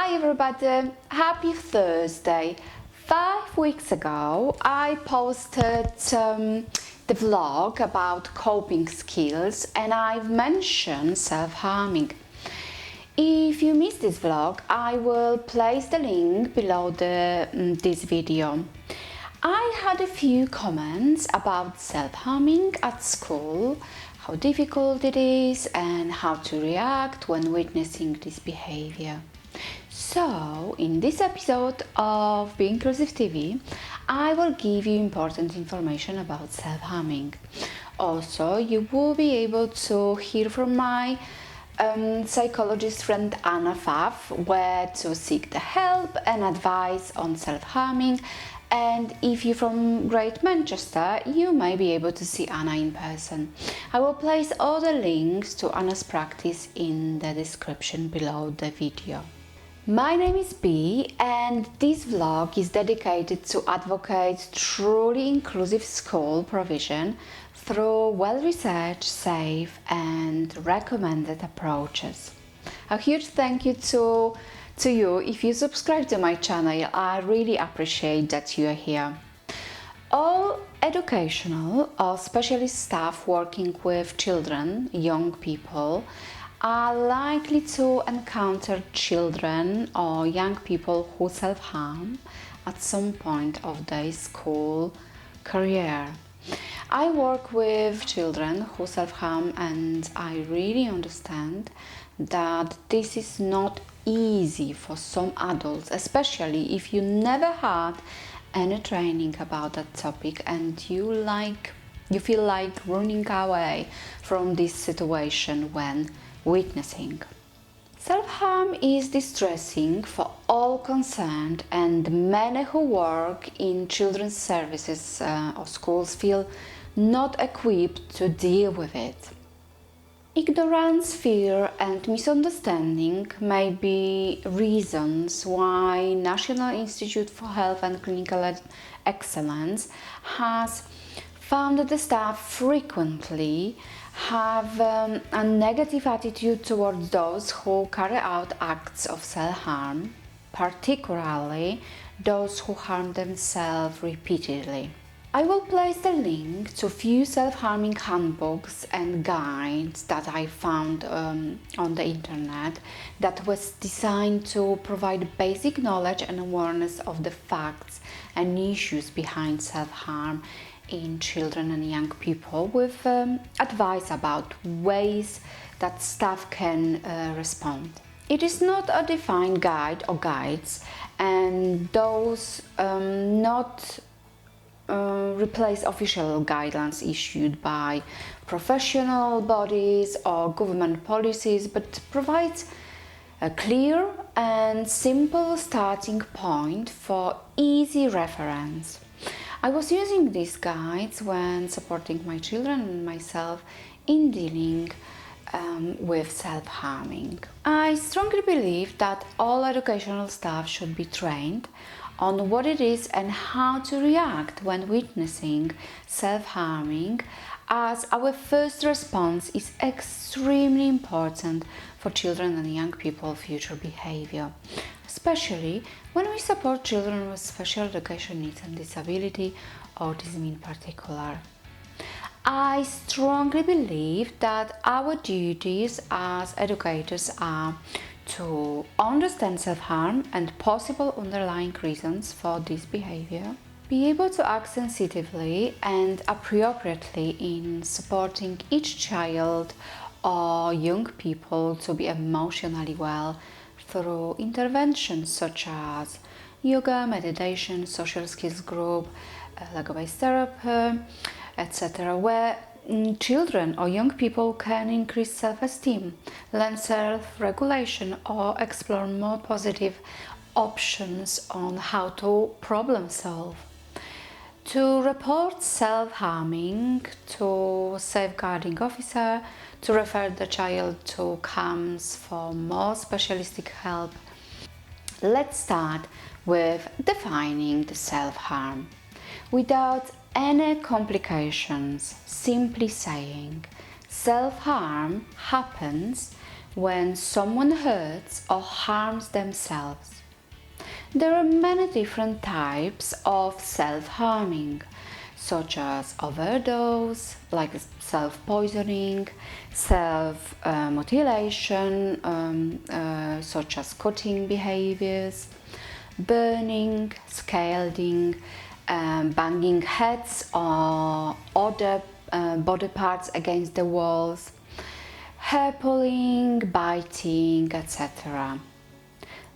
Hi everybody, happy Thursday. 5 weeks ago I posted the vlog about coping skills and I've mentioned self-harming. If you missed this vlog, I will place the link below this video. I had a few comments about self-harming at school, how difficult it is and how to react when witnessing this behavior. So, in this episode of Bea Inclusive TV, I will give you important information about self-harming. Also, you will be able to hear from my psychologist friend Anna Pfaff where to seek the help and advice on self-harming. And if you're from Great Manchester, you may be able to see Anna in person. I will place all the links to Anna's practice in the description below the video. My name is Bea and this vlog is dedicated to advocate truly inclusive school provision through well-researched, safe and recommended approaches. A huge thank you to you if you subscribe to my channel. I really appreciate that you are here. All educational or specialist staff working with children, young people, are likely to encounter children or young people who self-harm at some point of their school career. I work with children who self-harm and I really understand that this is not easy for some adults, especially if you never had any training about that topic and you feel like running away from this situation when witnessing. Self-harm is distressing for all concerned and many who work in children's services or schools feel not equipped to deal with it. Ignorance, fear and misunderstanding may be reasons why National Institute for Health and Clinical Excellence has found that the staff frequently have a negative attitude towards those who carry out acts of self-harm, particularly those who harm themselves repeatedly. I will place the link to few self-harming handbooks and guides that I found on the internet that was designed to provide basic knowledge and awareness of the facts and issues behind self-harm in children and young people with advice about ways that staff can respond. It is not a defined guide or guides and those not replace official guidelines issued by professional bodies or government policies, but provides a clear and simple starting point for easy reference. I was using these guides when supporting my children and myself in dealing with self-harming. I strongly believe that all educational staff should be trained on what it is and how to react when witnessing self-harming, as our first response is extremely important for children and young people's future behavior, especially when we support children with special education needs and disability, autism in particular. I strongly believe that our duties as educators are to understand self-harm and possible underlying reasons for this behavior, be able to act sensitively and appropriately in supporting each child or young people to be emotionally well through interventions such as yoga, meditation, social skills group, Lego-based therapy, etc., where children or young people can increase self-esteem, learn self-regulation or explore more positive options on how to problem solve. To report self-harming to safeguarding officer, to refer the child to CAMS for more specialistic help. Let's start with defining the self-harm. Without any complications, simply saying self-harm happens when someone hurts or harms themselves. There are many different types of self-harming, such as overdose, like self-poisoning, self-mutilation, such as cutting behaviors, burning, scalding, banging heads or other body parts against the walls, hair pulling, biting, etc.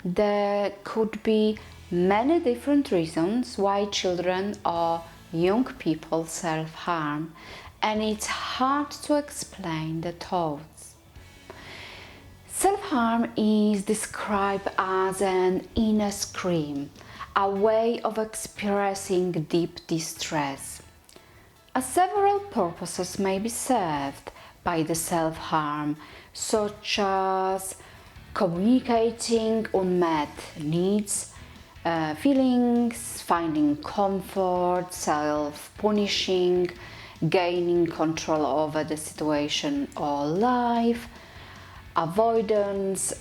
There could be many different reasons why children or young people self-harm, and it's hard to explain the thoughts. Self-harm is described as an inner scream, a way of expressing deep distress. Several purposes may be served by the self-harm, such as communicating unmet needs, feelings, finding comfort, self-punishing, gaining control over the situation or life, avoidance,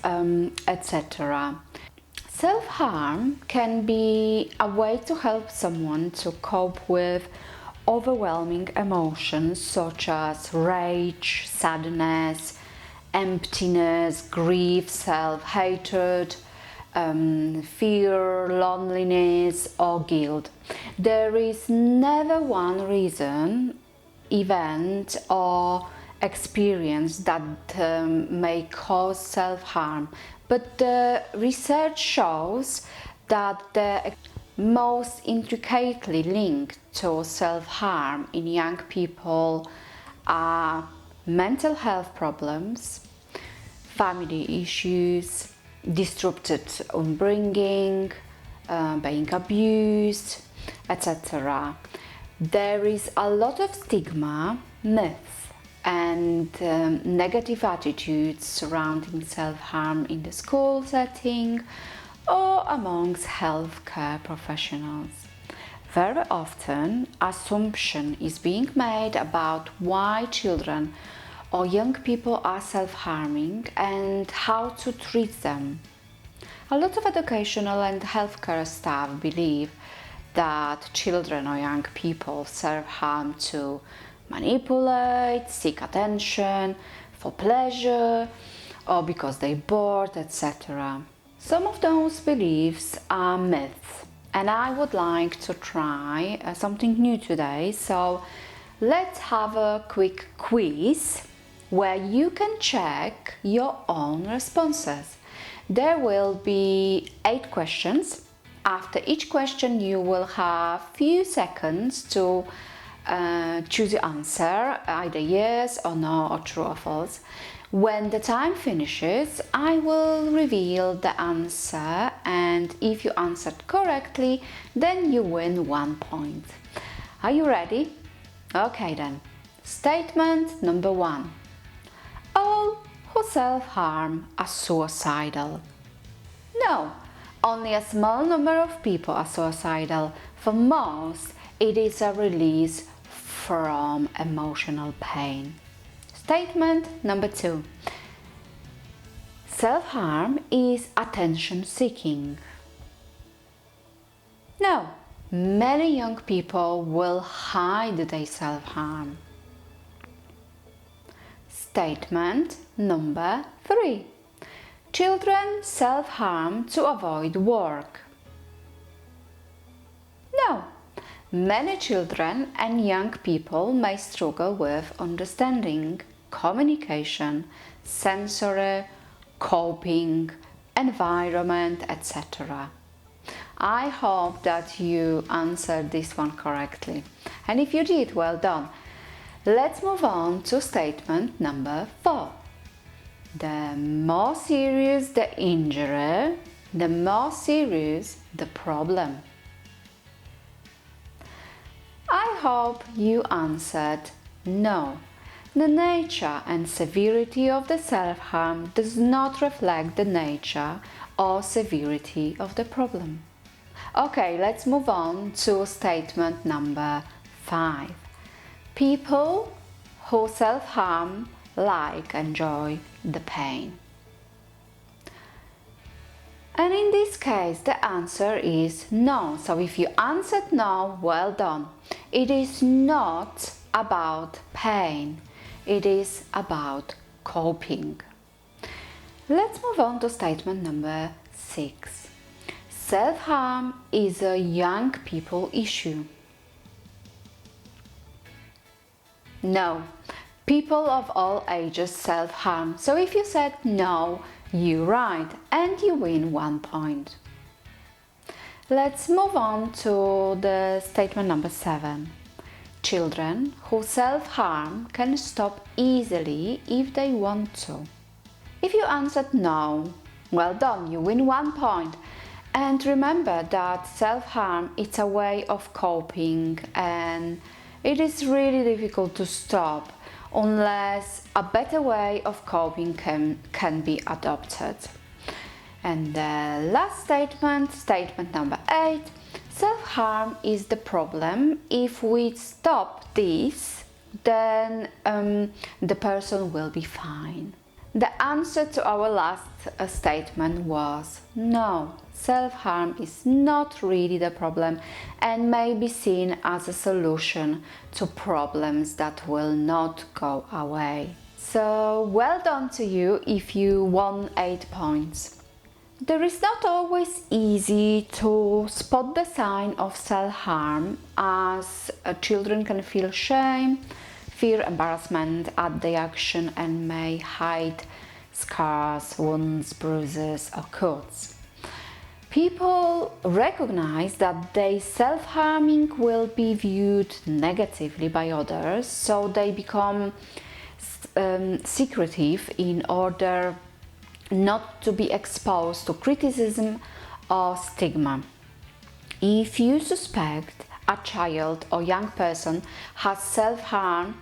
etc. Self-harm can be a way to help someone to cope with overwhelming emotions such as rage, sadness, emptiness, grief, self-hatred, fear, loneliness, or guilt. There is never one reason, event, or experience that may cause self-harm, but the research shows that the most intricately linked to self-harm in young people are mental health problems, family issues, disrupted upbringing, being abused, etc. There is a lot of stigma, myths, and negative attitudes surrounding self-harm in the school setting or amongst healthcare professionals. Very often, assumption is being made about why children or young people are self-harming and how to treat them. A lot of educational and healthcare staff believe that children or young people self-harm to manipulate, seek attention, for pleasure, or because they're bored, etc. Some of those beliefs are myths, and I would like to try something new today. So let's have a quick quiz where you can check your own responses. There will be 8 questions. After each question you will have few seconds to choose your answer, either yes or no or true or false. When the time finishes, I will reveal the answer, and if you answered correctly, then you win 1 point. Are you ready? Okay then. Statement number 1. All who self-harm are suicidal. No, only a small number of people are suicidal. For most, it is a release from emotional pain. Statement number 2. Self-harm is attention seeking. No, many young people will hide their self-harm. Statement number 3. Children self-harm to avoid work. No, many children and young people may struggle with understanding, communication, sensory, coping, environment, etc. I hope that you answered this one correctly, and if you did, well done. Let's move on to statement number 4. The more serious the injury, the more serious the problem. I hope you answered no. The nature and severity of the self-harm does not reflect the nature or severity of the problem. Okay, let's move on to statement number 5. People who self-harm enjoy the pain. And in this case, the answer is no. So if you answered no, well done. It is not about pain. It is about coping. Let's move on to statement number 6. Self-harm is a young people issue. No, people of all ages self-harm. So if you said no, you're right and you win 1 point. Let's move on to the statement number 7. Children who self-harm can stop easily if they want to. If you answered no, well done, you win 1 point. And remember that self-harm is a way of coping and it is really difficult to stop unless a better way of coping can be adopted. And the last statement, statement number 8, self-harm is the problem. If we stop this, then the person will be fine. The answer to our last statement was no. Self-harm is not really the problem and may be seen as a solution to problems that will not go away. So well done to you if you won 8 points. There is not always easy to spot the sign of self-harm, as children can feel shame, fear, embarrassment at the action and may hide scars, wounds, bruises or cuts. People recognize that their self-harming will be viewed negatively by others, so they become secretive in order not to be exposed to criticism or stigma. If you suspect a child or young person has self-harm,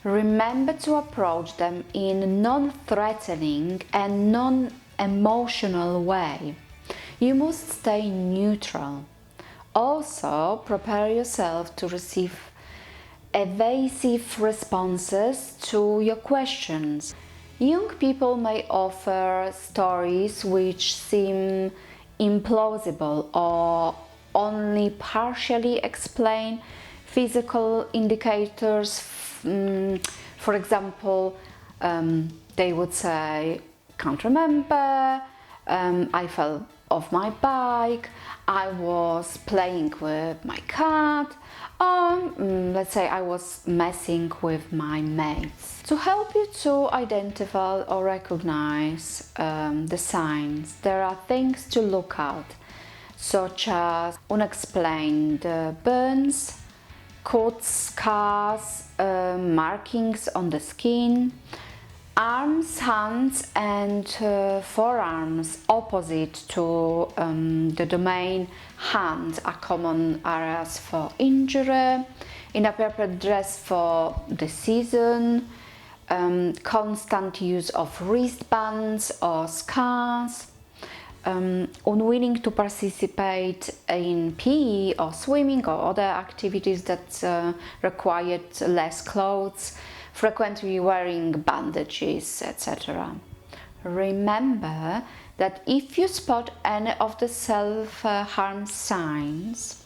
remember to approach them in a non-threatening and non-emotional way. You must stay neutral. Also, prepare yourself to receive evasive responses to your questions. Young people may offer stories which seem implausible or only partially explain physical indicators. For example, they would say, "Can't remember, I fell off my bike, I was playing with my cat, or let's say I was messing with my mates." To help you to identify or recognize the signs, there are things to look out, such as unexplained burns, cuts, scars, markings on the skin, arms, hands and forearms opposite to the domain hand are common areas for injury, inappropriate dress for the season, constant use of wristbands or scarves, unwilling to participate in PE or swimming or other activities that required less clothes, frequently wearing bandages, etc. Remember that if you spot any of the self-harm signs,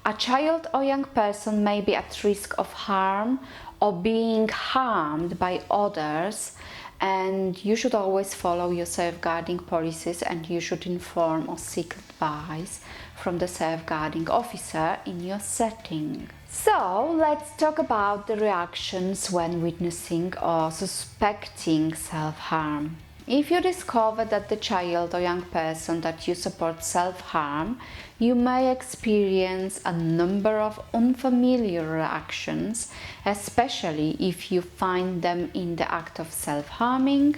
a child or young person may be at risk of harm or being harmed by others, and you should always follow your safeguarding policies and you should inform or seek advice from the safeguarding officer in your setting. So let's talk about the reactions when witnessing or suspecting self-harm. If you discover that the child or young person that you support self-harm, you may experience a number of unfamiliar reactions, especially if you find them in the act of self-harming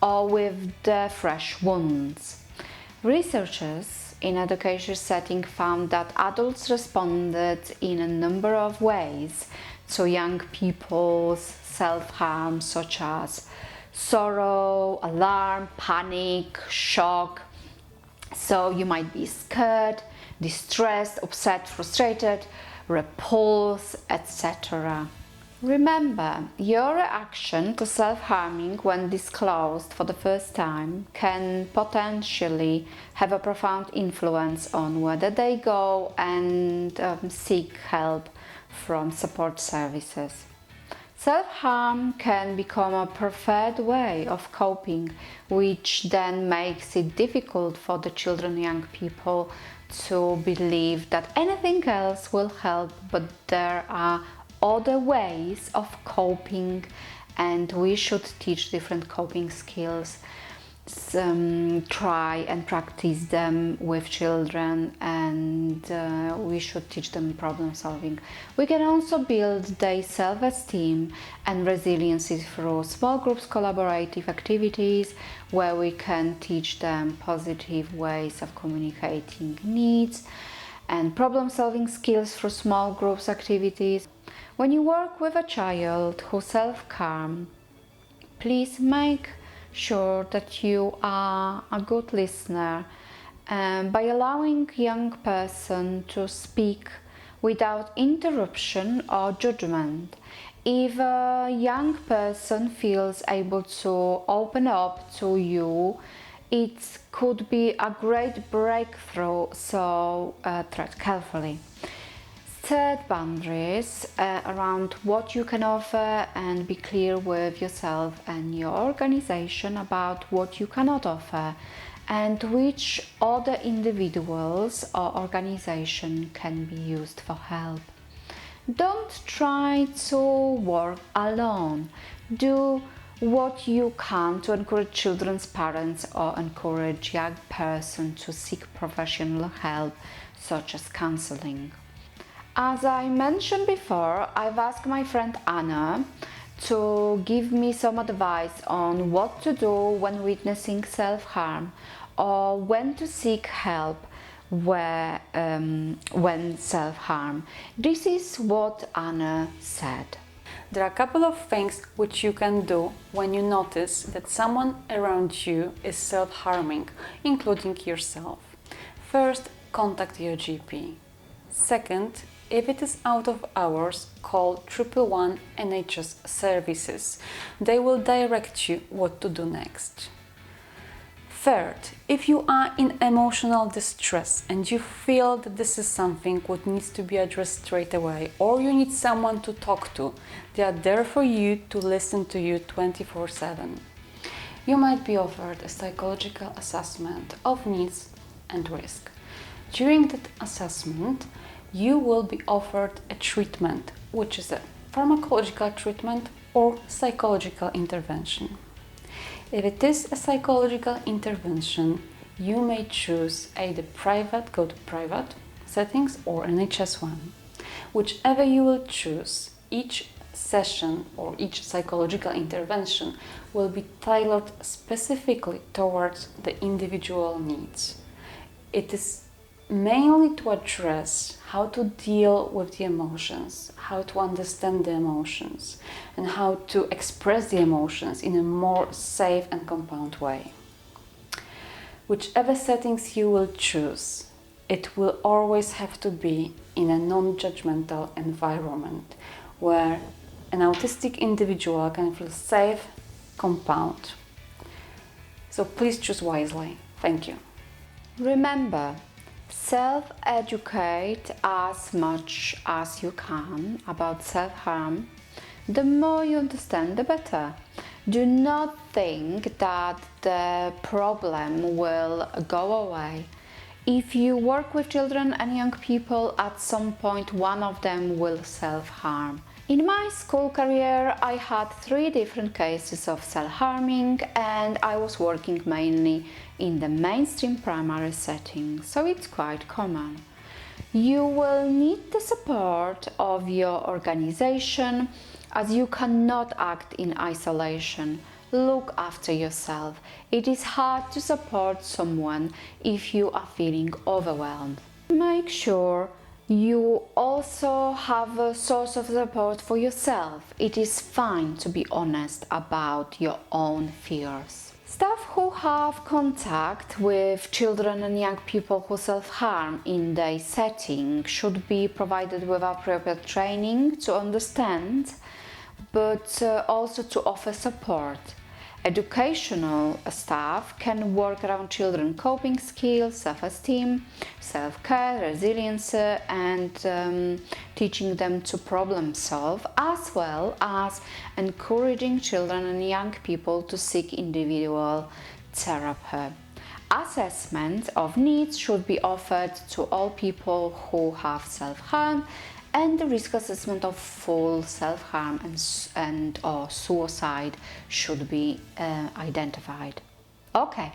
or with the fresh wounds. Researchers in education setting found that adults responded in a number of ways to young people's self-harm, such as sorrow, alarm, panic, shock. So you might be scared, distressed, upset, frustrated, repulsed, etc. Remember, your reaction to self-harming when disclosed for the first time can potentially have a profound influence on whether they go and seek help from support services. Self-harm can become a preferred way of coping, which then makes it difficult for the children and young people to believe that anything else will help, but there are other ways of coping, and we should teach different coping skills. Try and practice them with children, and we should teach them problem solving. We can also build their self-esteem and resiliency through small groups collaborative activities where we can teach them positive ways of communicating needs and problem solving skills through small groups activities. When you work with a child who self-harm, please make sure that you are a good listener by allowing young person to speak without interruption or judgment. If a young person feels able to open up to you, it could be a great breakthrough, so tread carefully. Set boundaries around what you can offer and be clear with yourself and your organization about what you cannot offer and which other individuals or organization can be used for help. Don't try to work alone. Do what you can to encourage children's parents or encourage young person to seek professional help, such as counseling. As I mentioned before, I've asked my friend Anna to give me some advice on what to do when witnessing self-harm or when to seek help when self-harm. This is what Anna said. There are a couple of things which you can do when you notice that someone around you is self-harming, including yourself. First, contact your GP. Second, if it is out of hours, call 111 NHS services. They will direct you what to do next. Third, if you are in emotional distress and you feel that this is something what needs to be addressed straight away, or you need someone to talk to, they are there for you to listen to you 24/7. You might be offered a psychological assessment of needs and risk. During that assessment, you will be offered a treatment, which is a pharmacological treatment or psychological intervention. If it is a psychological intervention, you may choose either go to private settings or NHS one. Whichever you will choose, each session or each psychological intervention will be tailored specifically towards the individual needs. It is mainly to address how to deal with the emotions, how to understand the emotions, and how to express the emotions in a more safe and compound way. Whichever settings you will choose, it will always have to be in a non-judgmental environment where an autistic individual can feel safe, compound. So please choose wisely. Thank you. Remember, self-educate as much as you can about self-harm. The more you understand, the better. Do not think that the problem will go away. If you work with children and young people, at some point one of them will self-harm. In my school career, I had 3 different cases of self-harming, and I was working mainly in the mainstream primary setting, so it's quite common. You will need the support of your organization, as you cannot act in isolation. Look after yourself. It is hard to support someone if you are feeling overwhelmed. Make sure you also have a source of support for yourself. It is fine to be honest about your own fears. Staff who have contact with children and young people who self-harm in their setting should be provided with appropriate training to understand but also to offer support. Educational staff can work around children coping skills, self-esteem, self-care, resilience, and teaching them to problem solve, as well as encouraging children and young people to seek individual therapy. Assessment of needs should be offered to all people who have self-harm, and the risk assessment of full self-harm and or suicide should be identified. Okay,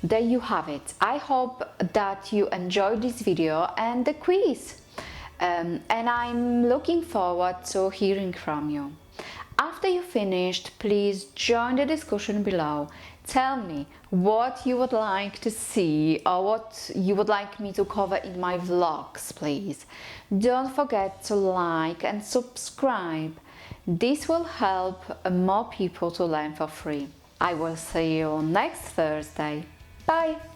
there you have it. I hope that you enjoyed this video and the quiz, and I'm looking forward to hearing from you. After you finished, please join the discussion below. Tell me what you would like to see or what you would like me to cover in my vlogs, please. Don't forget to like and subscribe. This will help more people to learn for free. I will see you next Thursday. Bye!